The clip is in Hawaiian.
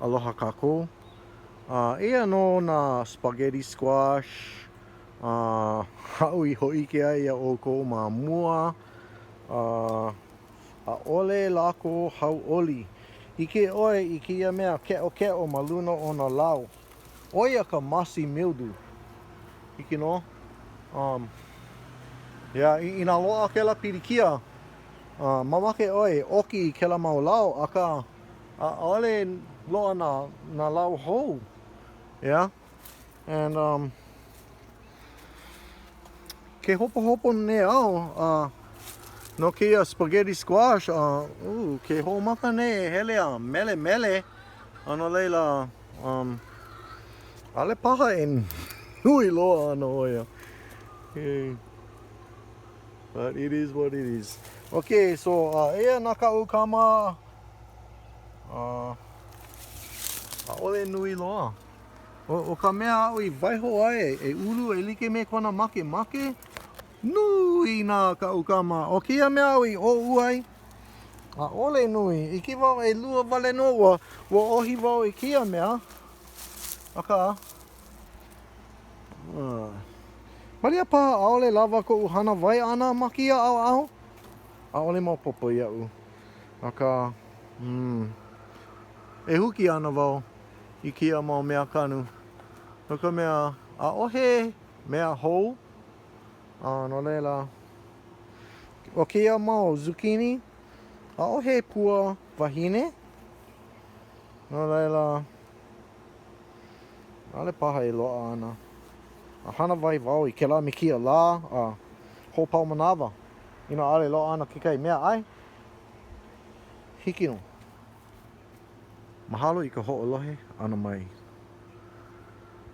Aloha kākou. Ia no na spaghetti squash. Hau I ho'ike ai ia o kou ma mua. A ole lako hau oli. Ike oe I kia mea ke'o ma luna o na lau. Oia ka mossy mildew. Ike no. I nā loa ke la pirikia. Mamake oe oki ke la mau lau aka a ole loa na lau hou. Yeah. And ke hopo ne au no kia spaghetti squash ke ho'omaka ne hele a mele ano leila ale paha e nui loa ana oia. But it is what it is. Okay, so ea nā ka'u kama a ole nui loa. O ka mea au I waiho ai e ulu e like me kona make nui nā ka'u kama. O kia mea au I o'u ai a ole nui. I ki wau e lua wale no wa ohi wau I kia mea. Aka Maria paha aole lava ko hana vai ana makia au. Aole mau popo ia'u. Aka e huki ana wau I kia mau mea kanu. No ka mea a ohe mea hou. No leila o kia mau zucchini a ohe pua wahine. No leila ale paha e loa ana. A hana vai wau I ke la me kia la ho pau manawa. Ina ale loa ana ke kai mea ai. Hiki no. Mahalo I ka ho'olohe ana mai.